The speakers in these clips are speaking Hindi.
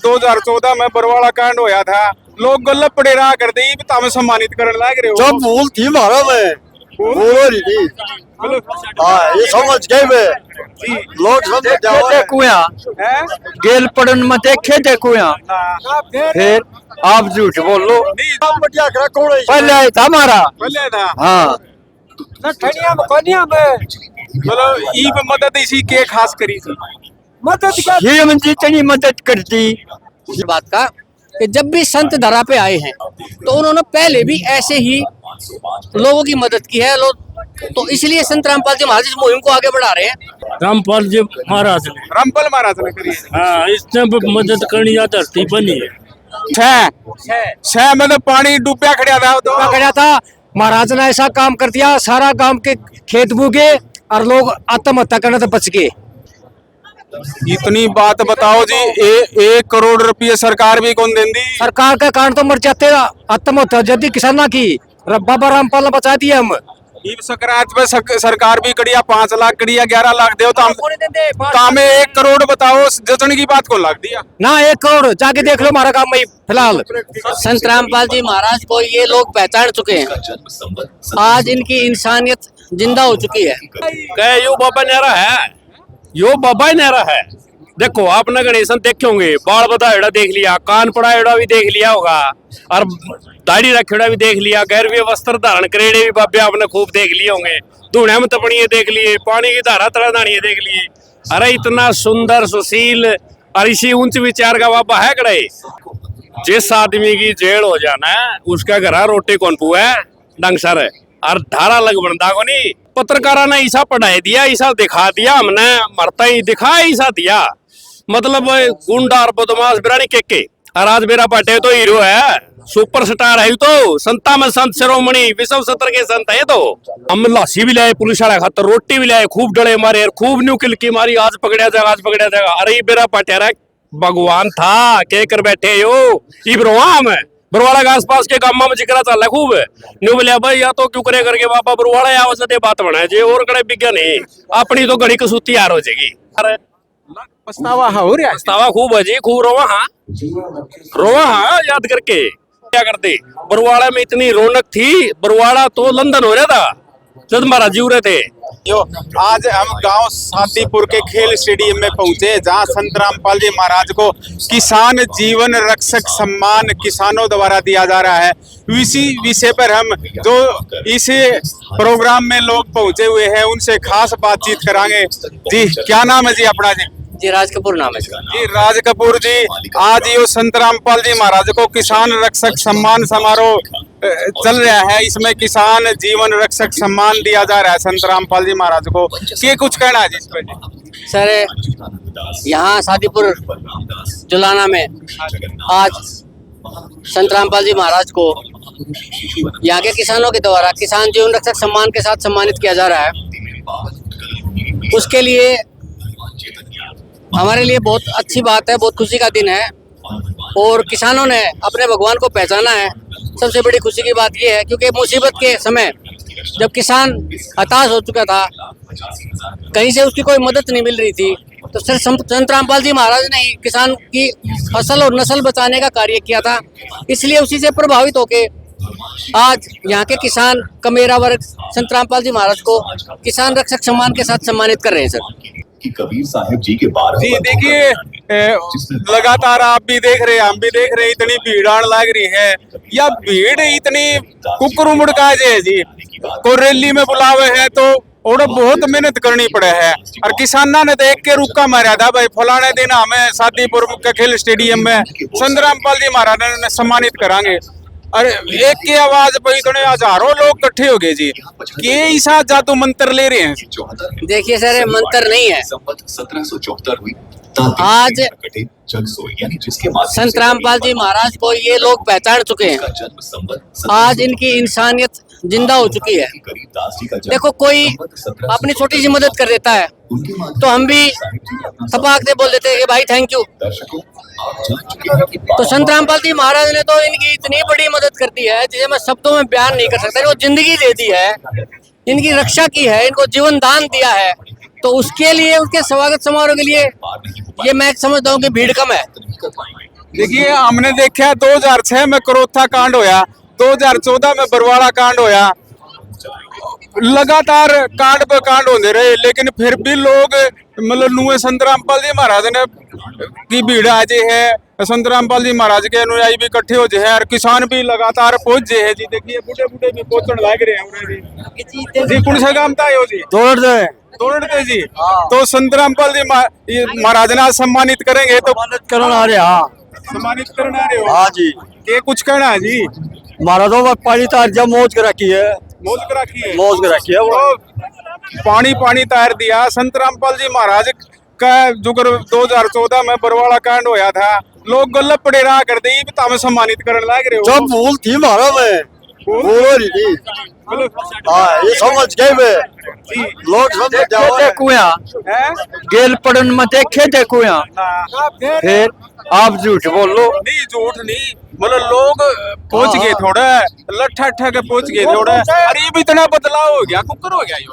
2014 में बरवाड़ा कांड होया था, लोग गल्ला पड़े रहा कर दी हमें सम्मानित करने लग रहे हो। जब भूल थी महाराज में बोलो नहीं थी। हाँ ये समझ गए वे लोग समझ जाओ देखुया हैं? गेल पड़न में देखे देखुया फिर आप झूठ बोलो नहीं, बढ़िया करा कौन है पहले आया था हमारा पहले था हाँ मतलब ई पे मदद इसी के खास करी थी। ये हम जितनी मदद करती इस बात का कि जब भी संत धरा पे आए हैं तो उन्होंने पहले भी ऐसे ही लोगों की मदद की है लोग, तो इसलिए संत रामपाल जी महाराज इस मुहिम को आगे बढ़ा रहे हैं। रामपाल जी महाराज ने रामपाल महाराज ने करी है। हाँ इसने मदद करनी या धरती बनी है। छह मतलब पानी डूबया खड़ा था तो खड़ा था महाराज ने ऐसा काम कर दिया सारा गांव के खेत बूगे और लोग आत्महत्या करने से बच गए। इतनी बात बताओ जी, 1 करोड़ रुपये सरकार भी कौन देंदी? सरकार का कारण तो मर जाते आत्महत्या यदि किसाना की बाबा रामपाल ने बचा दिया हम ईब सकरात पे सरकार भी कड़िया 5 लाख कड़िया 11 लाख दे तो हमें 1 करोड़ बताओ जचन की बात को लग दिया ना 1 करोड़ जाके देख लो हमारा काम में फिलहाल। संत रामपाल जी महाराज को ये लोग पहचान चुके हैं, आज इनकी इंसानियत जिंदा हो चुकी है। यो बाबा नेरा है, यो बाबा नेरा है। देखो आपने गणेशन देखे होंगे, बाल बधाड़ा देख लिया, कान पड़ाड़ा भी देख लिया होगा और दाढ़ी रखेड़ा भी देख लिया, गैरवी वस्त्र धारण करेड़े भी बाबे आपने खूब देख लिए होंगे, धूणे में तपड़िए देख लिए, पानी की धारा तड़ा दानिये देख लिए। अरे इतना सुंदर सुशील और इसी उच्च विचार का बाबा है कड़े। जिस आदमी की जेल हो जाना उसका घर रोटी कौन पुआ डंग सर और धारा लग बनता को नहीं। पत्रकारा ने ऐसा पढ़ाई दिया, ऐसा दिखा दिया, हमने मरता ही दिखा ऐसा दिया, मतलब गुंडा और बदमाश बिरानी के और आज मेरा पाटे तो हीरो है, सुपरस्टार है तो संता में संत शिरोमणि विश्व सत्र के संत है। तो हम लासी भी लाए पुलिस वाला खातर, रोटी भी लाए, खूब डले मारे और खूब न्यू किलकी मारी, आज पकड़ा जाएगा आज पकड़ा जाएगा। अरे ये मेरा पाटेरा भगवान था के कर बैठे हो इब्रोहा में बरवाड़ा के आसपास के गाँव में जिक्र चल रहा खूब न्यू बोलिया भाई या तो क्यों करे करके बाबा बरवाड़ा या वजह बात बनाए जे और कड़े बिज्ञा नहीं अपनी तो घड़ी कसूती यार हो जाएगी। अरे पछतावा हो रहा है। पछतावा खूब है जी, खूब रोवा हाँ याद करके क्या करते। बरवाड़ा में इतनी रौनक थी, बरवाड़ा तो लंदन हो रहा था जब महाराज जी उरे थे। यो आज हम गांव शांतिपुर के खेल स्टेडियम में पहुंचे जहां संत रामपाल जी महाराज को किसान जीवन रक्षक सम्मान किसानों द्वारा दिया जा रहा है। इसी विषय पर हम जो इस प्रोग्राम में लोग पहुंचे हुए हैं उनसे खास बातचीत करांगे। जी क्या नाम है जी अपना? जी राज कपूर नाम है इसका। जी राज कपूर जी, आज यो संत रामपाल जी महाराज को किसान रक्षक सम्मान समारोह चल रहा है, इसमें किसान जीवन रक्षक सम्मान दिया जा रहा है संत रामपाल जी महाराज को, क्या कुछ कहना है जिस पर? सर यहाँ शादीपुर जुलाना में आज संत रामपाल जी महाराज को यहाँ के किसानों के द्वारा किसान जीवन रक्षक सम्मान के साथ सम्मानित किया जा रहा है। उसके लिए हमारे लिए बहुत अच्छी बात है, बहुत खुशी का दिन है और किसानों ने अपने भगवान को पहचाना है। सबसे बड़ी खुशी की बात यह है क्योंकि मुसीबत के समय जब किसान हताश हो चुका था, कहीं से उसकी कोई मदद नहीं मिल रही थी, तो सर संत रामपाल जी महाराज ने ही किसान की फसल और नस्ल बचाने का कार्य किया था। इसलिए उसी से प्रभावित होके आज यहाँ के किसान कमेरा वर्ग संत रामपाल जी महाराज को किसान रक्षक सम्मान के साथ सम्मानित कर रहे हैं। सर कबीर साहब जी के बारे जी देखिए, लगातार आप भी देख रहे हैं, हम भी देख रहे हैं, इतनी भीड़ आने लग रही है। या भीड़ इतनी कुकर मुड़का है जी, को रैली में बुलावे है तो और बहुत मेहनत करनी पड़े है। और किसाना ने देख के रुका मारा था भाई फलाने दिन हमें शादीपुर के खेल स्टेडियम में संत रामपाल जी महाराज ने सम्मानित करांगे। अरे एक की आवाज पर इतने हजारों लोग इकट्ठे हो गए जी, के ऐसा जादू मंत्र ले रहे हैं? देखिए सर, मंत्र नहीं है। 1774 हुई आज संत रामपाल जी महाराज को ये लोग पहचान चुके हैं, आज इनकी इंसानियत जिंदा हो चुकी है। देखो कोई अपनी छोटी सी मदद कर देता है तो हम भी थपाक दे बोल देते हैं कि भाई थैंक यू। तो संत रामपाल जी महाराज ने तो इनकी इतनी बड़ी मदद कर दी है जिसे मैं शब्दों में बयान नहीं कर सकता। इनको जिंदगी दे दी है, इनकी रक्षा की है, इनको जीवन दान दिया है, तो उसके लिए उसके स्वागत समारोह के लिए ये मैं समझता हूँ कि भीड़ कम है। देखिए हमने देखा 2006 में करोथा कांड होया, 2014 में बरवाड़ा कांड होया, लगातार कांड पे कांड होते रहे, लेकिन फिर भी लोग मतलब नुए संत रामपाल जी महाराज ने की भीड़ आज है, संत रामपाल जी महाराज के अनुयायी भी इकट्ठे हो जाए और किसान भी लगातार पहुंच जाए जी। देखिए बूढ़े बूढ़े भी पहुंचने लग रहे हैं जी। कौन सा काम था यो जी? तोड़ते जी। तो संत रामपाल जी महाराज ने सम्मानित करेंगे तो करना आ रहे हाँ सम्मानित करना रहे हो? हाँ जी। ये कुछ कहना है जी? महाराजों पानी तार जब मौज कर रखी है, मौज कर रखी है, मौज कर रखी है वो। तो पानी तार दिया संत रामपाल जी महाराज का जो 2014 में बरवाड़ा कांड होया था, लोग गल्ला पड़े रहा कर दी तो हमें सम्मानित करने लग रहे हो। जब भूल थी महाराज में भूल हो रही थी। हाँ ये समझ गए वे लोग समझ जाओ हैं? गेल पड़न में देखे देखो यहाँ, फिर आप झूठ बोलो। नहीं झूठ नहीं, मतलब लोग पहुंच गए थोड़ा लट्ठा के पहुंच गए थोड़ा। अरे ये भी इतना बदलाव हो गया, कुकर हो गया यो।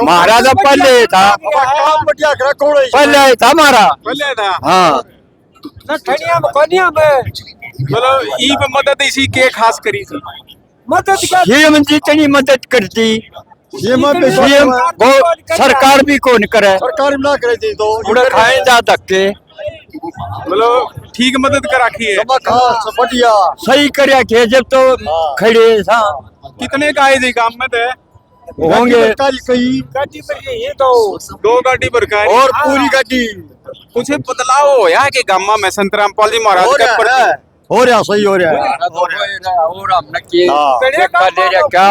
महाराजा पहले था, पहले था महाराज। पहले था हाँ मतलब ई पे मदद इसी के खास करी थी। सीएम जितनी मदद करती सीएम वो सरकार भी कौन करे, सरकार ना करे थी तो उड़े खाए जा धक्के, मतलब ठीक मदद कर रखी है। बढ़िया सही कर के जब तो खड़े था। कितने का आए जी काम में थे? होंगे कई दो गाड़ी पर का है। और पूरी गाड़ी कुछ बदलाव हो या कि गामा में संत रामपाल जी महाराज हो के रहा प्रति? है, हो रहा सही हो रहा है। और हमने किए हाँ। क्या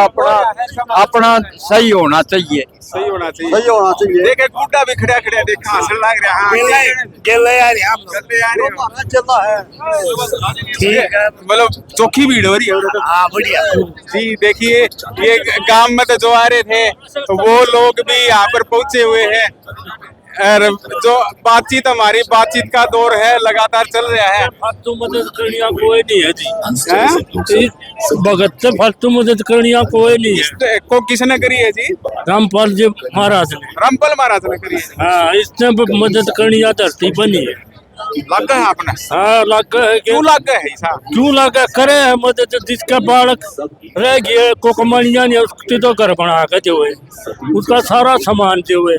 अपना सही होना चाहिए। सही होना चाहिए, सही होना चाहिए। देखे गुड्डा भी खड़ा देखा हंसने लग रहा है। चलना है ठीक है, मतलब चौखी भीड़ हो रही है। हाँ बढ़िया जी देखिए ये गांव में तो जो आ रहे थे तो वो लोग भी यहाँ पर पहुंचे हुए हैं और जो बातचीत हमारी बातचीत का दौर है लगातार चल रहा है। फालतू मदद करनी कोई नहीं है जी, हैं? भगत से फालतू मदद करनी कोई नहीं है। को किसने करी है जी? रामपाल जी महाराज ने, रामपाल महाराज ने करी है। हाँ इसने मदद करनी धरती बनी है। लग है अपना हाँ लग है कि क्यों लग है ऐसा? क्यों लगा करे है मदद, जिसका बालक रह गया को कमानिया ने उसके तो घर बना के जो है उसका सारा सामान जो है।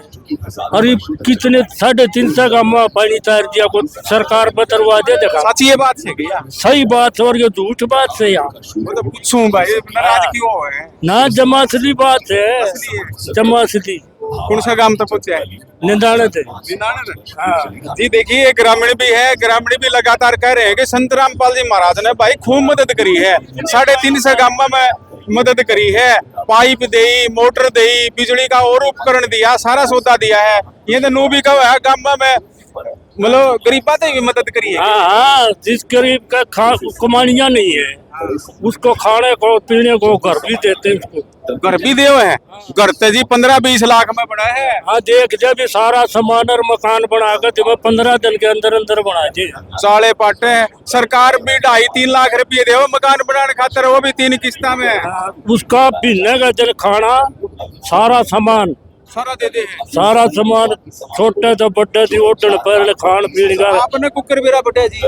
अरे कितने 350 का माँ पानी तार दिया को सरकार बतरवा दे देखा। सच ये बात है क्या? सही बात है और ये झूठ बात है यार। मतलब पूछूं भाई नाराज क्यों है? ना जमासली बात है, जमासली कौन सा गांव तक पहुंचे है? निंदाने थे। हाँ जी देखिए ग्रामीण भी है, ग्रामीण भी लगातार कह रहे हैं कि संत रामपाल जी महाराज ने भाई खूब मदद करी है। 350 गांव में मदद करी है, पाइप दी, मोटर दी, बिजली का और उपकरण दिया, सारा सौदा दिया है। ये तो नू भी कहा है गांव में मतलब गरीबा ने भी मदद करी है। हाँ जिस गरीब का कमानिया नहीं है उसको खाने को पीने को घर भी देते हैं उसको। घर भी देव है, घर तो जी 15-20 लाख में बना है। हाँ देख जब सारा सामान और मकान बना कर जब 15 दिन के अंदर बना दे। साले पाटे हैं, सरकार भी 2.5-3 लाख रुपये दे मकान बनाने खातर, वो भी 3 किस्ता में। उसका पीने का जल खाना सारा सामान सारा दे दे है। सारा सामान छोटे तो बड़े थी होटल पर खान पीने का। आपने कुकर बेरा बटे जी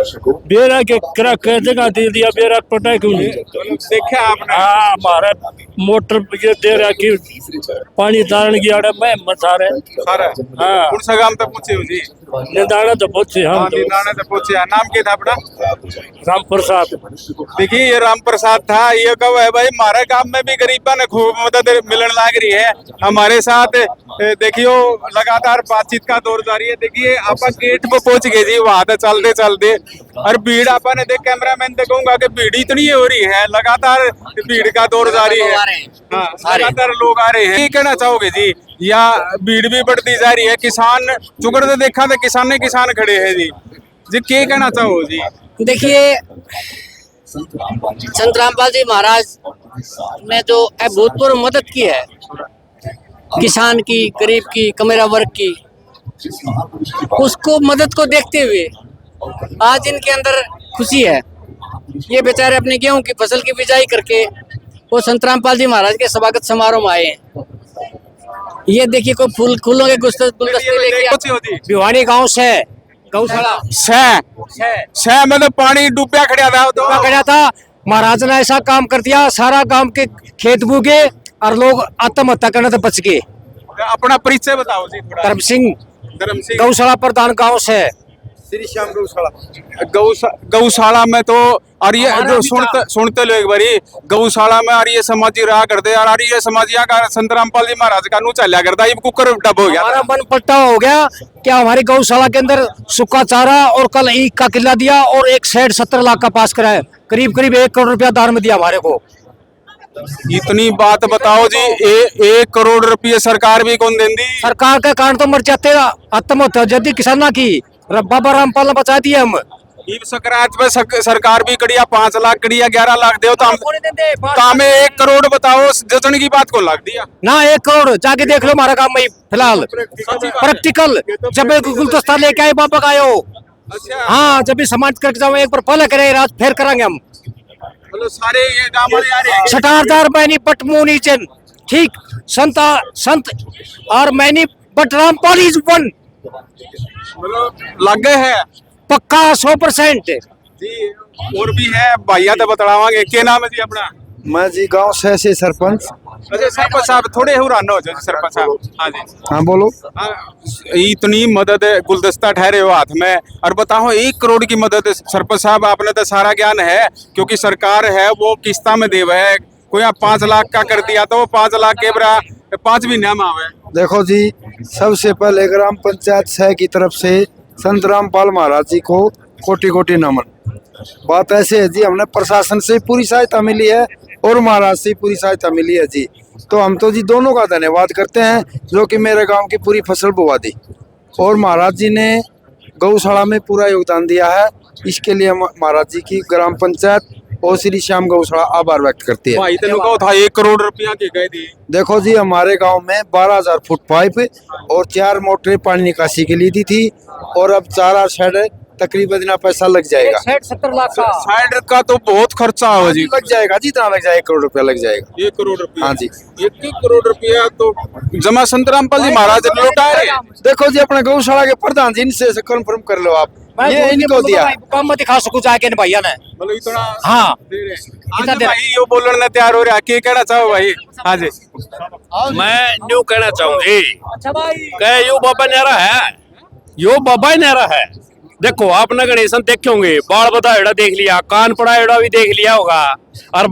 बेरा के करा कैसे का दे दिया, बेरा पटा क्यों नहीं? देखा आपने? हाँ हमारा मोटर ये दे रहा कि पानी तारण की आड़े में मसारे सारा। हाँ कौन सा गांव तक पहुंचे हो जी? निदाना तो पहुंचे हम हाँ निदाने तक पहुंचे हैं। नाम क्या था अपना? राम प्रसाद। देखिए ये राम प्रसाद था। ये कब है भाई हमारे गांव में भी गरीबा ने खूब मदद मिलने लग रही है हमारे साथ। देखियो लगातार बातचीत का दौर जारी है। देखिए आप गेट पे पहुंच गए जी, वहां तक चलते और भीड़ आपा ने देख कैमरामैन से कहूंगा कि भीड़ इतनी हो रही है, लगातार भीड़ का दौर जारी है। हाँ लगातार लोग आ रहे हैं। ये कहना चाहोगे जी या भीड़ भी बढ़ती जा रही है? किसान चुकर तो देखा था किसान खड़े हैं जी क्या कहना चाहो जी? देखिए संत रामपाल जी महाराज ने जो अभूतपूर्व मदद की है किसान की, गरीब की, कमेरा वर्ग की, उसको मदद को देखते हुए आज इनके अंदर खुशी है। ये बेचारे अपनी गेहूं की फसल की बिजाई करके वो संत रामपाल जी महाराज के स्वागत समारोह में आए हैं। ये देखिए कोई फूलों के गुलदस्ते लेके होती भिवानी गांव से गौशाला सह मतलब पानी डूबया खड़ा था तो गया था। महाराज ने ऐसा काम कर दिया, सारा गांव के खेत बूगे और लोग आत्महत्या करने से बच गए। अपना परिचय बताओ जी थोड़ा। धर्म सिंह, धर्म सिंह, गौशाला प्रधान गांव से। श्री श्याम गौशाला। गौशाला में तो और ये जो सुनते लो एक बारी गौशाला में और ये समाजी रहा करते और ये समाजिया का संत रामपाल जी महाराज का नू चलिया करता, ये कुकर डब हो गया। हमारा मन पट्टा हो गया क्या हमारी गौशाला के अंदर सूखा चारा और कल ईख का किला दिया और एक सेठ 70 लाख का पास कराया, करीब 1 करोड़ रुपया दान में दिया हमारे को। इतनी बात बताओ जी, 1 करोड़ रुपये सरकार भी कौन देंदी? सरकार के कारण तो मर जाते, आत्महत्या जल्दी किसाना की बाबा रामपाल ने बचा दिए हम। ईब सकरात पे सरकार भी कड़िया 5 लाख कड़िया 11 लाख दे तो हमें 1 करोड़ बताओ जचन की बात को लग दिया ना। 1 करोड़ जाके देख लो हमारा काम में फिलहाल प्रैक्टिकल। जब एक गुलदस्ता लेके आए बाबा का आयो, अच्छा हाँ जब भी समाज करके जाओ एक बार पहले करे रात फिर करांगे हम। मतलब सारे ये गांव वाले आ रहे हैं। सटारदार मैनी बट मुनी चन ठीक संत और many but Rampal is one. मतलब लग गए हैं पक्का 100% जी। और भी है भैया तो बतलावांगे। क्या नाम है जी अपना? मैं जी गांव से सरपंच। अच्छा सरपंच साहब थोड़े हुराना हो जाए सरपंच साहब। हाँ जी हाँ बोलो। इतनी मदद गुलदस्ता ठहरे हो हाथ में और बताओ 1 करोड़ की मदद सरपंच साहब आपने तो सारा ज्ञान है क्योंकि सरकार है वो किस्ता में देव है। कोई आप 5 लाख का कर दिया तो वो 5 लाख के बरा 5 महीने में आवे। देखो जी, सबसे पहले ग्राम पंचायत सह की तरफ से संत रामपाल महाराज जी को कोटि कोटि नमन। बात ऐसे है जी, हमने प्रशासन से पूरी सहायता मिली है और महाराज से पूरी सहायता मिली है जी। तो हम तो जी दोनों का धन्यवाद करते हैं जो कि मेरे गांव की पूरी फसल बुवा दी और महाराज जी ने गौशाला में पूरा योगदान दिया है। इसके लिए महाराज जी की ग्राम पंचायत और श्री श्याम गौशाला आभार व्यक्त करती है। भाई तेन कहो था 1 करोड़ रुपया के कह दी। देखो जी, हमारे गांव में 12,000 फुट पाइप और 4 मोटरें पानी निकासी के लिए दी थी और अब 4 शेड तकरीबन इतना पैसा लग जाएगा। 70 लाख का साइड का तो बहुत खर्चा हो जी। लग जाएगा जी, इतना लग जाएगा 1 करोड़ रुपया लग जाएगा। 1 करोड़ रुपया? हाँ जी। 1 करोड़ रुपया तो जमा संत रामपाल जी महाराज ने लौटाए। देखो जी, अपने गौशाला के प्रधान जी इनसे कंफर्म कर लो आप, ये इनको दिया काम में दिखा सकूं जाके इन भैया ने। मतलब इतना हाँ दे रहे। आज भाई यो बोलने ने तैयार हो रहा, क्या कहना चाहो भाई? हाँ जी मैं न्यू कहना चाहूँ जी अच्छा भाई कह यो बाबा न्यारा है, यो बाबा न्यारा है। देखो आपने गणेशन देखे होंगे, बाल बदा एड़ा देख लिया, कान पड़ा एड़ा भी देख लिया होगा और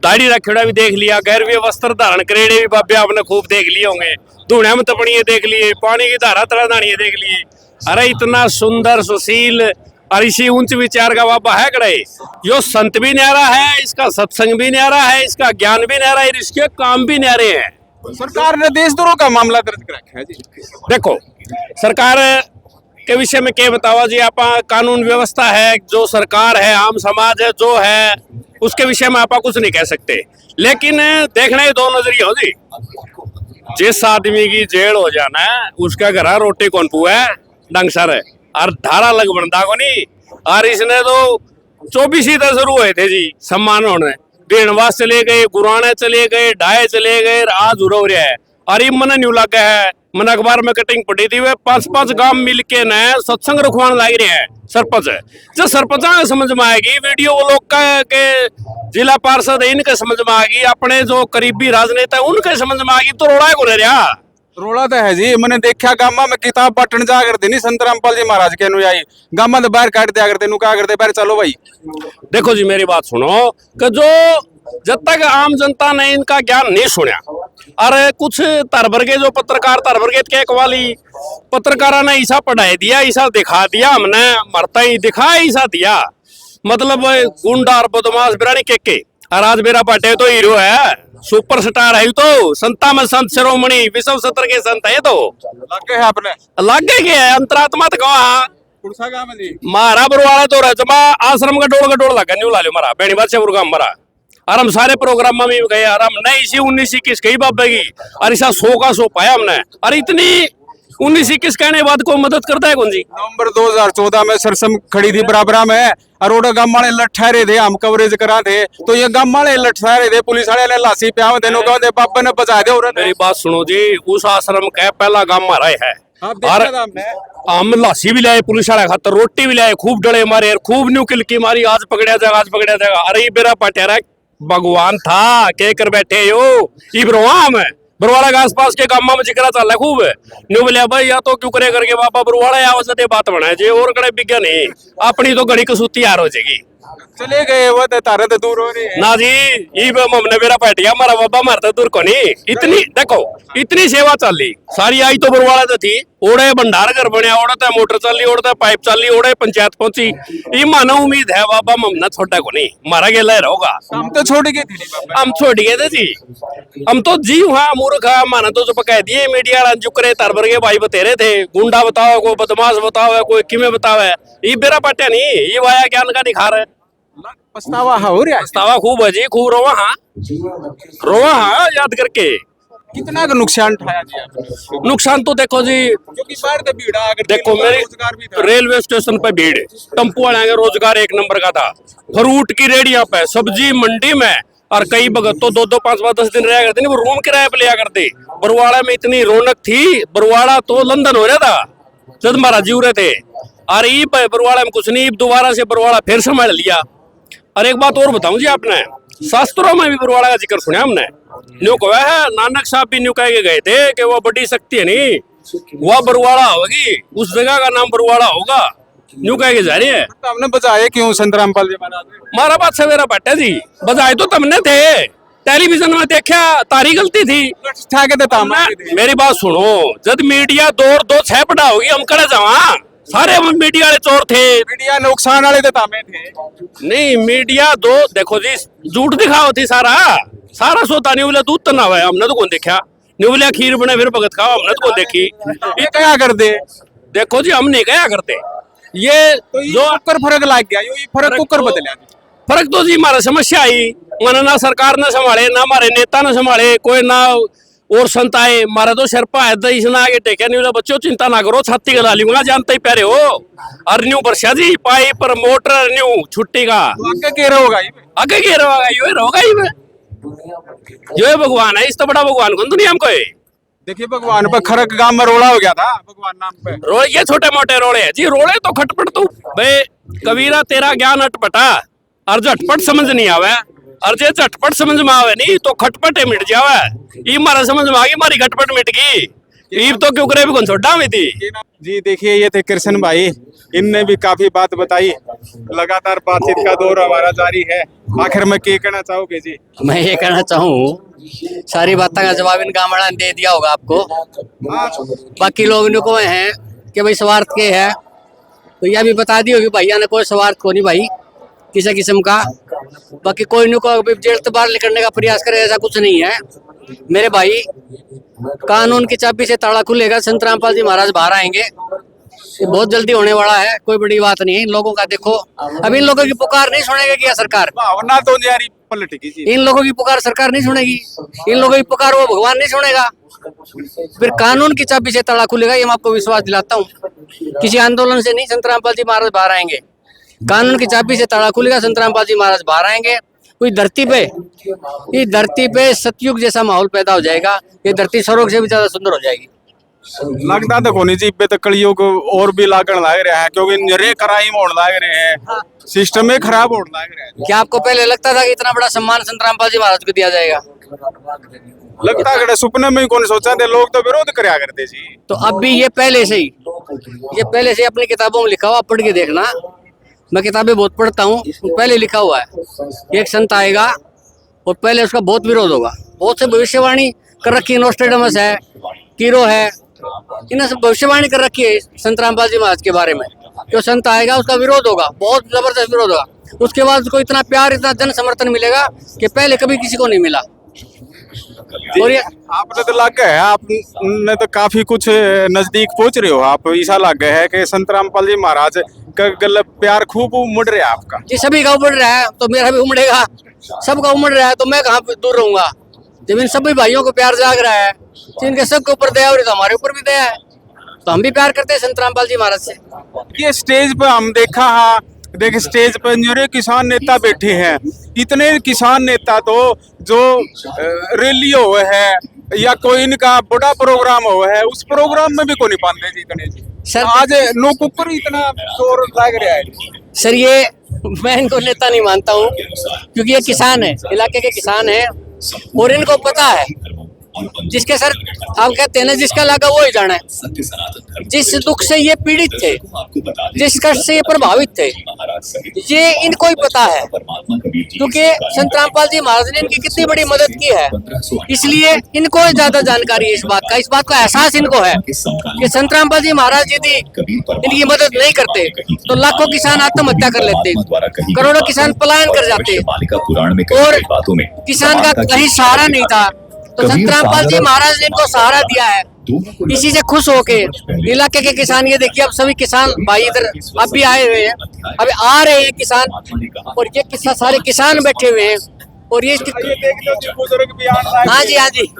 दाढ़ी रखेड़ा भी देख लिया, गैरवी वस्त्र धारण करेड़े भी बाबे आपने खूब देख लिए होंगे, धूणिया में तपड़िए देख लिए, पानी की धारा तड़ा दाड़िए देख लिए। अरे इतना सुंदर सुशील और इसी उच्च विचार का बाबा है कड़े। यो संत भी न्यारा है, इसका सत्संग भी न्यारा है, इसका ज्ञान भी न्यारा है, इसके काम भी न्यारे हैं। सरकार ने देशद्रोह का मामला दर्ज कर रखा है जी। देखो सरकार के विषय में क्या बतावा जी, आप कानून व्यवस्था है, जो सरकार है, आम समाज है जो है, उसके विषय में आप कुछ नहीं कह सकते। लेकिन देखना ही 2 नजरिए हो जी। जिस आदमी की जेल हो जाना है उसका घर रोटी कौन पुआ है डंग सर है और धारा लग बनता को नहीं। और इसने तो 24 ही शुरू हुए थे जी सम्मान होने, बेनवास चले गए, गुराने चले गए, डाये चले गए, आज उड़ रहा है। और ये मन न्यू लगा है, मन अखबार में कटिंग पड़ी थी, वे 5-5 गांव मिलके न सत्संग रखवाने लग रहे हैं सरपंच है। जो सरपंच समझ में आएगी वीडियो वो लोग के जिला पार्षद है इनके समझ में आएगी, अपने जो करीबी राजनेता उनके समझ में आएगी, तो रोड़ा को रहा रोला तो है जी। मैंने देखा गामा में किताब बांटन जा करते नहीं संत रामपाल जी महाराज के अनुयायी गामा तो बाहर काट दिया करते, कहा करते बाहर चलो भाई। देखो जी मेरी बात सुनो कि जो जब तक आम जनता ने इनका ज्ञान नहीं सुना और कुछ तरबरगे जो पत्रकार तरबरगे के वाली पत्रकारा ने ऐसा पढ़ाई दिया, ऐसा दिखा दिया, हमने मरता ही दिखा ऐसा दिया, मतलब गुंडा और बदमाश बिरानी के और आज मेरा पाटे तो हीरो है, सुपरस्टार है, तो संता में संत शिरोमणि विश्व सत्र के संत है, तो लगे है आपने लगे के है अंतरात्मा तो कहा मारा बरवाला तो रजमा आश्रम का डोल लगा न्यू ला लो मारा बेणी बादशाह बुरगाम मारा और हम सारे प्रोग्राम में भी गए और हम नहीं इसी 19-21 कई बाबे की और ऐसा 100 का 100 पाया हमने। और इतनी 19-21 कहने बाद को मदद करता है कौन जी। नवंबर 2014 में सरसम खड़ी थी बराबरा में और गांव वाले लठ ठहरे थे, हम कवरेज करा थे तो ये गांव वाले लठ ठहरे थे, पुलिस वाले ने लाशी पे देनो कहते पापा ने बचा दे। मेरी बात सुनो जी, उस आश्रम का पहला गांव मारा है आप और देखा था मैं हम लस्सी भी लाए पुलिस वाला खातर, रोटी भी लाए, खूब डले मारे यार, खूब न्यू किलकी मारी, आज पकड़ा जाएगा आज पकड़ा जाएगा। अरे ये मेरा पटेरा भगवान था कह कर बैठे यो ये बरवाम है बरवाड़ा के आसपास के गामा में जिक्र चल रहा है खूब न्यू बोलिया भाई या तो क्यों करे करके बाबा बरवाड़ा या वैसे बात बनाए जे और कड़े बिज्ञा नहीं अपनी तो घड़ी कसूती यार हो जाएगी। चले गए वो तो तारे तो दूर हो रहे हैं। ना जी ये हमने मेरा पैटिया मारा बाबा मारता दूर को नहीं इतनी देखो इतनी सेवा चली सारी आई तो बरवाड़ा तो थी ओड़े भंडार घर बनया ओड़ता मोटर चली ओड़ता पाइप चली ओड़े पंचायत पहुंची ये मानो उम्मीद है बाबा हमने छोटा को नहीं मारा गेला रहोगा। हम तो छोड़ गए थे नहीं बाबा। हम छोड़ गए थे जी हम तो जी हाँ मूर्ख है माना तो जो कह दिए मीडिया वाला जुकरे तरबर के भाई बतेरे थे गुंडा बताओ कोई बदमाश बताओ कोई किमें बताओ ये बेरा पट्या नहीं ये वाया ज्ञान का दिखा रहा है। पछतावा हो रहा है। पछतावा खूब है जी खूब रोवा हाँ याद करके कितना का नुकसान उठाया जी आपने? नुकसान तो देखो जी क्योंकि बाहर तो भीड़ आ, अगर देखो दिन में मेरी रोजगार भी था। रेलवे स्टेशन पे भीड़ टेम्पो वाले आएंगे रोजगार एक नंबर का था फ्रूट की रेडियां पे सब्जी मंडी में और कई भगत तो 2-2 5-5 10 दिन रहा करते नहीं वो रूम किराए पे लिया करते। बरवाड़ा में इतनी रौनक थी बरवाड़ा तो लंदन हो रहा था जब महाराज जी रहे थे और ई बरवाड़ा में कुछ नहीं दोबारा से बरवाड़ा फिर संभाल लिया। और एक बात और बताऊं जी आपने शास्त्रों में भी बरवाड़ा का जिक्र सुना हमने न्यू कहा है नानक साहब भी न्यू कह के गए थे कि वो बड़ी शक्ति है नहीं वह बरवाड़ा होगी उस जगह का नाम बरवाड़ा होगा न्यू कह के जा रही है। तो हमने बचाए क्यों संत रामपाल जी महाराज ने? मारा बात सवेरा भट्टा जी बजाए तो तुमने थे टेलीविजन में देखा तारी गलती थी उठा के देता हमारे मेरी बात सुनो जब मीडिया दो छह पड़ा होगी हम करे जावा सारे मीडिया वाले चोर थे मीडिया नुकसान वाले तो तामे थे। नहीं मीडिया दो देखो जी झूठ दिखाओ थी सारा सोता नहीं बोला दूध तो ना हुआ हमने तो कौन देखा नहीं बोलिया खीर बने फिर भगत खाओ हमने तो कौन देखी ये क्या कर दे देखो जी हम नहीं क्या करते ये तो ये जो कुकर फर्क लग गया ये फर्क कुकर तो- बदला। फर्क तो जी हमारा समस्या आई मन ना सरकार ने संभाले ना हमारे नेता ने संभाले कोई ना और संत आए मारा तो शर्पा है तो इसने आगे टेका नहीं बोला बच्चों चिंता ना करो छाती गला लूंगा जानते ही प्यारे हो और न्यू बरसा जी पाई पर मोटर न्यू छुट्टी का तो आगे के रहोगा ये आगे क्या रहोगा यो रहोगा ही में जो है भगवान है इस तो बड़ा भगवान कौन दुनिया में कोई देखिए भगवान पर खरक गांव में रोड़ा हो गया था भगवान नाम पे। रोड़े ये छोटे मोटे रोड़े हैं जी रोड़े तो खटपट तू बे कबीरा तेरा ज्ञान अटपटा और झटपट समझ नहीं आवे और जे झटपट समझ में आवे नहीं तो खटपट मिट जावे ये मारा समझ में आ गई मारी खटपट मिट गई ये तो क्यों करे भी कौन छोटा हुई थी। जी देखिए ये थे कृष्ण भाई इनने भी काफी बात बताई लगातार बातचीत का दौर हमारा जारी है। आखिर में क्या कहना चाहोगे जी? मैं ये कहना चाहूँ सारी बातों का जवाब इन गामड़ा ने दे दिया होगा आपको। बाकी लोग इनको हैं कि भाई स्वार्थ के है तो यह भी बता दियो कि भैया ने कोई स्वार्थ को नहीं भाई किसी किस्म का। बाकी कोई इनको जेल से बाहर निकलने का प्रयास करे ऐसा कुछ नहीं है मेरे भाई। कानून की चाबी से ताला खुलेगा संत रामपाल जी महाराज बाहर आएंगे ये बहुत जल्दी होने वाला है कोई बड़ी बात नहीं है। इन लोगों का देखो अब इन लोगों की पुकार नहीं सुनेगी क्या सरकार? भावना तो जारी पलटेगी जी। इन लोगों की पुकार सरकार नहीं सुनेगी इन लोगों की पुकार वो भगवान नहीं सुनेगा। फिर कानून की चाबी से ताला खुलेगा ये मैं आपको विश्वास दिलाता हूँ। किसी आंदोलन से नहीं संत रामपाल जी महाराज बाहर आएंगे। कानून की चाबी से ताला खुलेगा संत रामपाल जी महाराज बाहर आएंगे। कोई धरती पे सतयुग जैसा माहौल पैदा हो जाएगा। ये धरती स्वर्ग से भी ज्यादा सुंदर हो जाएगी। लगता तो कोनी जी पे तो कलयुग और भी लागण लग रहा है क्योंकि नरे क्राइम होने लग रहे हैं सिस्टम में खराब होने लग रहा है। क्या आपको पहले लगता था कि इतना बड़ा सम्मान संत रामपाल जी महाराज को दिया जाएगा? लगता है कि सपने में ही कौन सोचा थे लोग तो विरोध कराया करते जी। तो अब भी ये पहले से ही अपनी किताबों में लिखा हुआ पढ़ के देखना। मैं किताबें बहुत पढ़ता हूँ पहले लिखा हुआ है एक संत आएगा और पहले उसका बहुत विरोध होगा। बहुत से भविष्यवाणी कर रखी है नोस्ट्रेडमस है कीरो है इन्हें सब भविष्यवाणी कर रखी है संत रामपाल जी महाराज के बारे में। जो संत आएगा उसका विरोध होगा बहुत जबरदस्त विरोध होगा। उसके बाद उसको इतना प्यार इतना जन समर्थन मिलेगा कि पहले कभी किसी को नहीं मिला। और ये आपने तो लग है आपने तो काफी कुछ नजदीक पहुंच रहे हो आप ऐसा लग है कि संत रामपाल जी महाराज का गल प्यार खूब उमड़ रहा है आपका। जी सभी का उमड़ रहा है तो मेरा भी उमड़ेगा। सबका उमड़ रहा है तो मैं कहाँ दूर रहूंगा जब इन सभी भाइयों को प्यार जाग रहा है तो इनके सबके ऊपर दया हो रही तो हमारे ऊपर भी दया है तो हम भी प्यार करते हैं संत रामपाल जी महाराज से। ये स्टेज पे हम देखा हाँ देख स्टेज पे मेरे किसान नेता बैठे हैं इतने किसान नेता तो जो रैली हुए है या कोई इनका बड़ा प्रोग्राम हो है उस प्रोग्राम में भी को नहीं पाते जी गणेश जी सर आज नो कुकर इतना शोर लग रहा है। सर ये मैं इनको नेता नहीं मानता हूँ, क्योंकि ये किसान है, इलाके के किसान हैं और इनको पता है जिसके सर आप कहते हैं ना जिसका लगा वो ही जाना है। सत्य सनातन धर्म जिस दुख से ये पीड़ित थे, आपको बता दें, जिस कष्ट से ये प्रभावित थे, महाराज सहित ये इनको ही पता है, परमात्मा कबीर जी क्योंकि संत रामपाल जी महाराज ने इनकी कितनी बड़ी मदद की है, इसलिए इनको ज्यादा जानकारी है इस बात का एहसास इनको है कि संत रामपाल जी महाराज यदि इनकी मदद नहीं करते तो लाखों किसान आत्महत्या कर लेते, करोड़ों किसान पलायन कर जाते पुराण में और बातों में किसान का कहीं सहारा नहीं था। तो संत रामपाल जी महाराज ने इनको सहारा दिया है। इसी से खुश होके इलाके के किसान, ये देखिए अब सभी किसान भाई इधर अब भी आए हुए हैं, अब आ रहे हैं किसान, और ये किसान सारे किसान बैठे हुए हैं और ये बुजुर्ग भी आना हाँ जी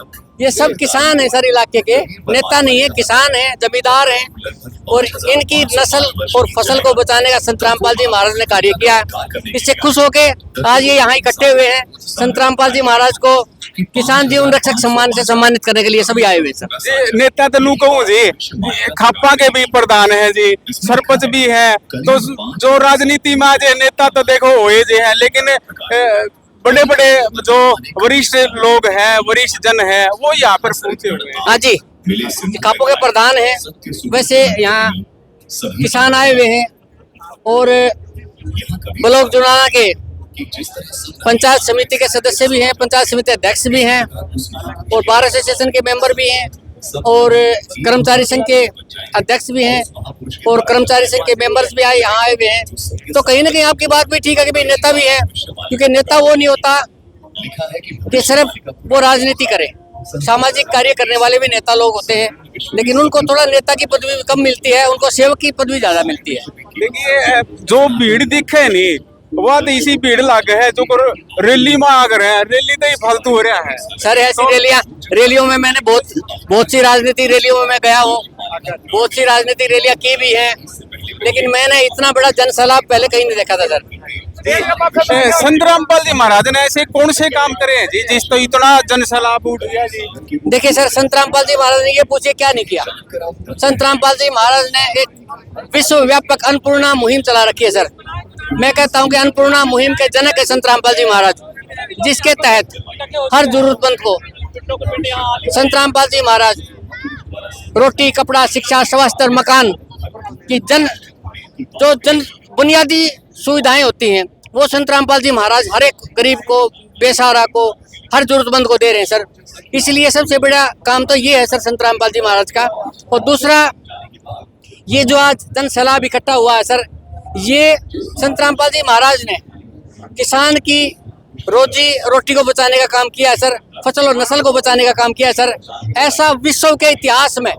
ये सब किसान है सर, इलाके के नेता नहीं है, किसान है, जमींदार हैं और इनकी नस्ल और फसल को बचाने का संत रामपाल जी महाराज ने कार्य किया है। इससे खुश होके आज ये यहाँ इकट्ठे हुए हैं। संत रामपाल जी महाराज को किसान जीवन रक्षक सम्मान से सम्मानित करने के लिए सभी आए हुए सर। जी नेता तो नू कहूँ जी खापा के भी प्रधान है जी, सरपंच भी है, तो जो राजनीति में आज नेता तो देखो हुए जी है, लेकिन बड़े बड़े जो वरिष्ठ लोग हैं, वरिष्ठ जन है, वो यहाँ पर पहुंचे हुए हैं। हाँ जी खापों के प्रधान है, वैसे यहाँ किसान आए हुए हैं और ब्लॉक जुड़ाना के पंचायत समिति के सदस्य भी हैं, पंचायत समिति अध्यक्ष भी हैं और बार एसोसिएशन के मेंबर भी हैं और कर्मचारी संघ के अध्यक्ष भी हैं और कर्मचारी संघ के मेंबर्स भी यहाँ आए हुए हैं। तो कहीं ना कहीं आपकी बात भी ठीक है कि भाई नेता भी है, क्योंकि नेता वो नहीं होता कि सिर्फ वो राजनीति करे, सामाजिक कार्य करने वाले भी नेता लोग होते हैं, लेकिन उनको थोड़ा नेता की पदवी कम मिलती है, उनको सेवक की पदवी ज्यादा मिलती है। देखिए जो भीड़ दिखे नहीं वो तो इसी भीड़ लागे है जो रैली में आ गए हैं, रैली तो ही फालतू हो रहा है सर। ऐसी रैलियों में मैंने बहुत सी राजनीति रैलियों में मैं गया हूँ, बहुत सी राजनीतिक रैलियां की भी हैं, लेकिन मैंने इतना बड़ा जनसैलाब पहले कहीं नहीं देखा था सर। संत रामपाल जी महाराज ने ऐसे कौन से काम करे हैं जी जिस तो इतना जनसैलाब उठ गया जी? देखिए सर, संत रामपाल जी महाराज ने ये पूछिए क्या नहीं किया। संत रामपाल जी महाराज ने एक विश्वव्यापक अन्नपूर्णा मुहिम चला रखी है सर। मैं कहता हूं कि अन्नपूर्णा मुहिम के जनक है संत रामपाल जी महाराज, जिसके तहत हर जरूरतमंद को संत रामपाल जी महाराज रोटी, कपड़ा, शिक्षा, स्वास्थ्य, मकान की जन बुनियादी सुविधाएं होती हैं वो संत रामपाल जी महाराज हर एक गरीब को, बेसहारा को, हर जरूरतमंद को दे रहे हैं सर। इसलिए सबसे बड़ा काम तो ये है सर संत रामपाल जी महाराज का। और दूसरा, ये जो आज जन सैलाब इकट्ठा हुआ है सर, ये संत रामपाल जी महाराज ने किसान की रोजी रोटी को बचाने का काम किया है सर, फसल और नस्ल को बचाने का काम किया है सर। ऐसा विश्व के इतिहास में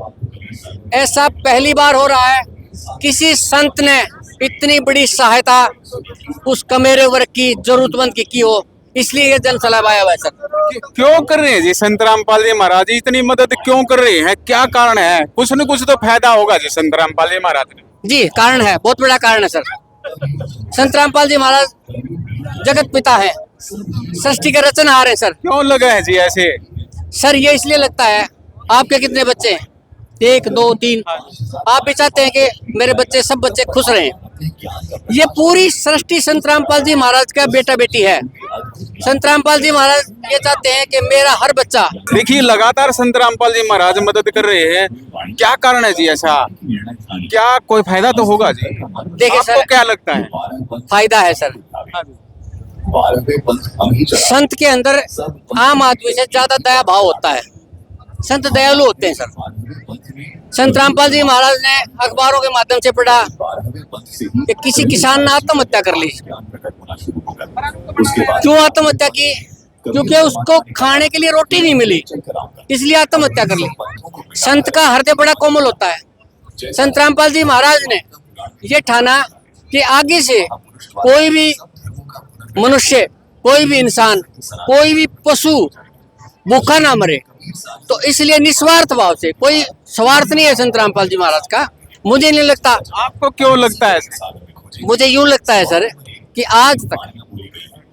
ऐसा पहली बार हो रहा है किसी संत ने इतनी बड़ी सहायता उस कमेरे वर्ग की, जरूरतमंद की हो, इसलिए ये जन सैलाब आया हुआ है सर। क्यों कर रहे हैं जी संत रामपाल जी महाराज इतनी मदद क्यों कर रहे हैं? क्या कारण है? कुछ न कुछ तो फायदा होगा जी संत रामपाल जी महाराज ने। जी कारण है, बहुत बड़ा कारण है सर। संत रामपाल जी महाराज जगत पिता है, सृष्टि के रचनहार है सर। क्यों लगा है जी ऐसे? सर ये इसलिए लगता है, आपके कितने बच्चे हैं? 1, 2, 3। आप भी चाहते हैं कि मेरे बच्चे, सब बच्चे खुश रहें। ये पूरी सृष्टि संत रामपाल जी महाराज का बेटा बेटी है। संत रामपाल जी महाराज ये चाहते हैं कि मेरा हर बच्चा। देखिए लगातार संत रामपाल जी महाराज मदद कर रहे हैं, क्या कारण है जी ऐसा? क्या कोई फायदा तो होगा जी? देखिए आपको सर, क्या लगता है? फायदा है सर। संत के अंदर आम आदमी से ज्यादा दया भाव होता है, संत दयालु होते हैं सर। संत रामपाल जी महाराज ने अखबारों के माध्यम से पढ़ा कि किसी किसान ने आत्महत्या कर ली। क्यों आत्महत्या की? क्योंकि उसको खाने के लिए रोटी नहीं मिली, इसलिए आत्महत्या कर ली। संत का हृदय बड़ा कोमल होता है। संत रामपाल जी महाराज ने ये ठाना कि आगे से कोई भी मनुष्य, कोई भी इंसान, कोई भी पशु भूखा ना मरे, तो इसलिए निस्वार्थ भाव से, कोई स्वार्थ नहीं है संत रामपाल जी महाराज का। मुझे नहीं लगता। आपको क्यों लगता है? मुझे यूं लगता है सर कि आज तक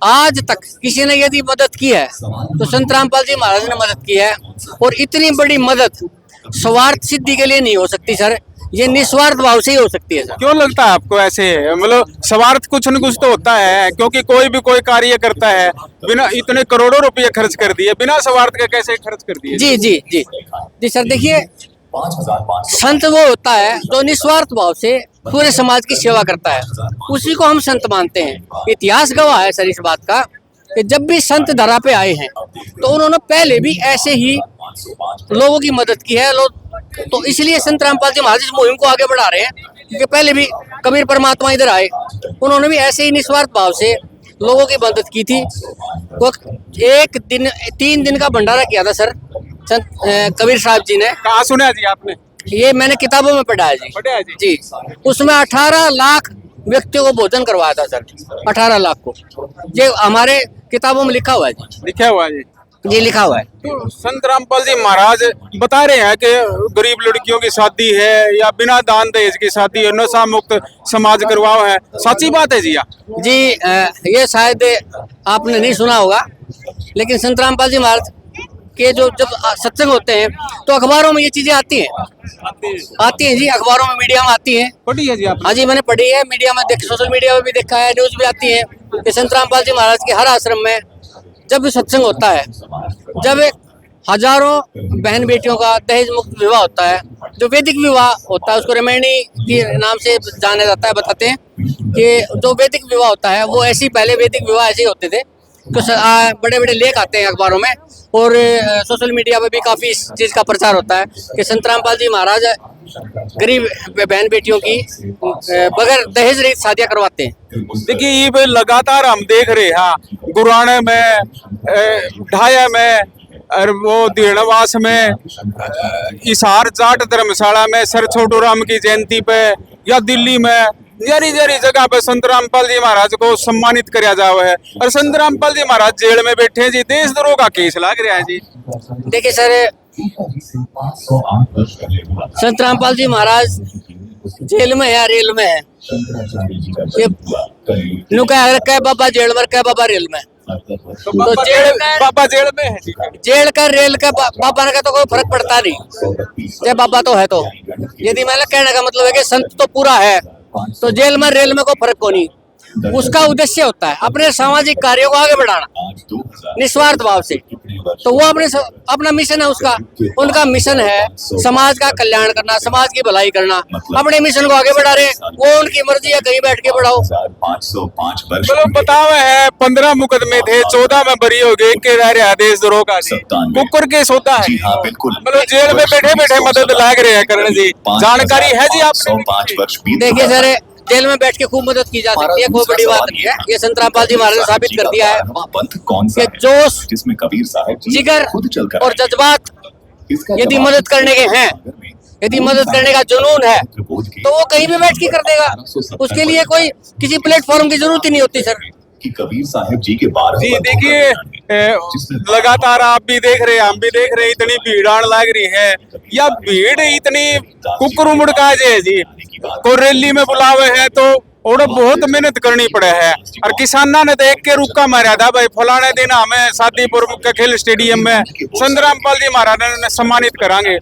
आज तक किसी ने यदि मदद की है तो संत रामपाल जी महाराज ने मदद की है। और इतनी बड़ी मदद स्वार्थ सिद्धि के लिए नहीं हो सकती सर, ये निस्वार्थ भाव से ही हो सकती है सर। क्यों लगता है आपको ऐसे? मतलब स्वार्थ कुछ न कुछ तो होता है, क्योंकि कोई भी कोई कार्य करता है बिना इतने करोड़ों रुपए खर्च कर दिए, बिना स्वार्थ के कैसे खर्च कर दिए? जी जी जी जी सर, देखिए संत वो होता है जो निस्वार्थ भाव से पूरे समाज की सेवा करता है, उसी को हम संत मानते हैं। इतिहास गवाह है सर इस बात का कि जब भी संत धरा पे आए हैं तो उन्होंने पहले भी ऐसे ही लोगों की मदद की है। तो इसलिए संत रामपाल जी महाराज इस मुहिम को आगे बढ़ा रहे हैं, क्योंकि पहले भी कबीर परमात्मा इधर आए, उन्होंने भी ऐसे ही निस्वार्थ भाव से लोगों की मदद की थी। वो एक दिन 3 दिन का भंडारा किया था सर संत कबीर साहब जी ने। कहाँ सुना जी आपने? ये मैंने किताबों में पढ़ा है जी। पढ़ा है जी? जी, उसमें 18 लाख व्यक्तियों को भोजन करवाया था सर, 18 लाख को। ये हमारे किताबों में लिखा हुआ है जी। लिखा हुआ है ये लिखा हुआ है। तो संत रामपाल जी महाराज बता रहे हैं कि गरीब लड़कियों की शादी है या बिना दान दहेज की शादी है, नशा मुक्त समाज करवाओ है, सच्ची बात है जी? जी ये शायद आपने नहीं सुना होगा, लेकिन संत रामपाल जी महाराज के जो जब सत्संग होते हैं तो अखबारों में ये चीजें आती हैं जी, अखबारों में, मीडिया में आती हैं। पढ़ी है जी आपने? हाँ जी मैंने पढ़ी है, मीडिया में सोशल मीडिया में भी देखा है, न्यूज भी आती है कि संत रामपाल जी महाराज के हर आश्रम में जब भी सत्संग होता है, जब हजारों बहन बेटियों का दहेज मुक्त विवाह होता है, जो वैदिक विवाह होता है, उसको रेमेनी के नाम से जाना जाता है। बताते हैं कि जो वैदिक विवाह होता है वो ऐसे ही, पहले वैदिक विवाह ऐसे ही होते थे। तो बड़े बड़े लेख आते हैं अखबारों में और सोशल मीडिया पे भी काफी इस चीज का प्रचार होता है कि संत रामपाल जी महाराज गरीब बहन बेटियों की बगैर दहेज रहित शादियां करवाते हैं। देखिए ये लगातार हम देख रहे हैं गुराने में, ढाया में और वो दीणवास में, इसार जाट धर्मशाला में, सर छोटू राम की जयंती पे या दिल्ली में जरी जरी जगह पे संत रामपाल जी महाराज को सम्मानित किया जाओ है। और संत रामपाल जी महाराज जेल में बैठे हैं जी, देशद्रोह का केस लग रहा है जी। देखिए सर, संत रामपाल जी महाराज जेल में है, रेल में है। ये नु कह रखा है बाबा जेल में, कह बाबा रेल में। तो बाबा जेल में है, जेल का रेल का बाबा का तो कोई फर्क पड़ता नहीं, ये बाबा तो है। तो यदि मैंने कहने का मतलब है कि संत तो पूरा है, तो जेल में रेल में कोई फर्क को नहीं। उसका उद्देश्य होता है अपने सामाजिक कार्यों को आगे बढ़ाना निस्वार्थ भाव से। तो वो अपना मिशन है उसका, उनका मिशन है समाज का कल्याण करना, समाज की भलाई करना। अपने मिशन को आगे बढ़ा रहे हैं, वो उनकी मर्जी है, कहीं बैठ के बढ़ाओ। 505 वर्ष चलो बतावे है 15 मुकदमे थे, 14 में बरी हो गए के रह रहा देशद्रोह का जी। कुकर केस होता है, जी हाँ बिल्कुल। मतलब जेल में बैठे बैठे मदद लाग रहे हैं करण जी, जानकारी है जी आपको? 5 वर्ष बीत देखिए सर, जेल में बैठ के खूब मदद की जा सकती है, कोई बड़ी बात नहीं है। ये संत रामपाल जी महाराज ने साबित कर दिया है कि जोश, जिसमें कबीर साहब जी जिगर खुद चलकर और जज्बात यदि मदद करने के हैं, यदि मदद करने का जुनून है, तो वो कहीं भी बैठ के कर देगा। उसके लिए कोई किसी प्लेटफॉर्म की जरूरत ही नहीं होती सर। कि कबीर साहब जी के 12 जी देखिए लगातार आप भी देख रहे हैं, हम भी देख रहे हैं, इतनी भीड़ आने लग रही है। या भीड़ इतनी कुकर मुड़का है जी, को रैली में बुलावे है तो और बहुत मेहनत करनी पड़े है। और किसाना ने देख के रुका मारा था भाई, फलाने दिन हमें शादीपुर के खेल स्टेडियम में संत रामपाल जी महाराज ने सम्मानित करांगे।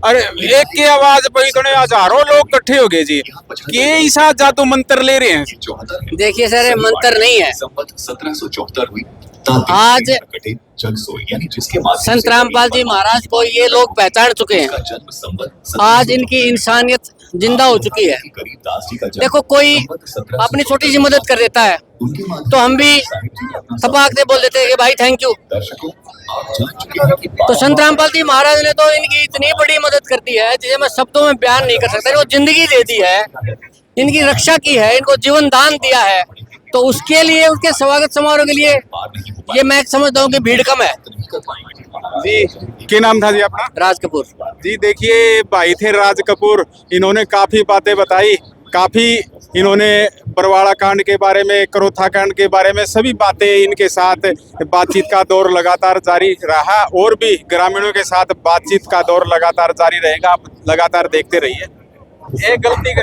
अरे एक की आवाज पर इतने हजारों लोग इकट्ठे हो गए जी, के ऐसा जादू मंत्र ले रहे हैं? देखिए सर, ये मंत्र नहीं है। 1774 हुई आज जग सोई, यानी जिसके माध्यम संत रामपाल जी महाराज को ये लोग पहचान चुके हैं। आज इनकी इंसानियत जिंदा हो चुकी है। देखो कोई अपनी छोटी सी मदद कर देता है तो हम भी थपाक से बोल देते हैं कि भाई थैंक यू। तो संत रामपाल जी महाराज ने तो इनकी इतनी बड़ी मदद कर दी है जिसे मैं शब्दों में बयान नहीं कर सकता। इनको जिंदगी दे दी है, इनकी रक्षा की है, इनको जीवन दान दिया है। तो उसके लिए, उसके स्वागत समारोह के लिए ये मैं समझता हूँ कि भीड़ कम है। जी क्या नाम था जी आपका? राज कपूर जी। देखिए भाई थे राज कपूर, इन्होंने काफी बातें बताई, काफी इन्होंने बरवाड़ा कांड के बारे में, करोथा कांड के बारे में सभी बातें, इनके साथ बातचीत का दौर लगातार जारी रहा और भी ग्रामीणों के साथ बातचीत का दौर लगातार जारी रहेगा। आप लगातार देखते रहिए। एक गलती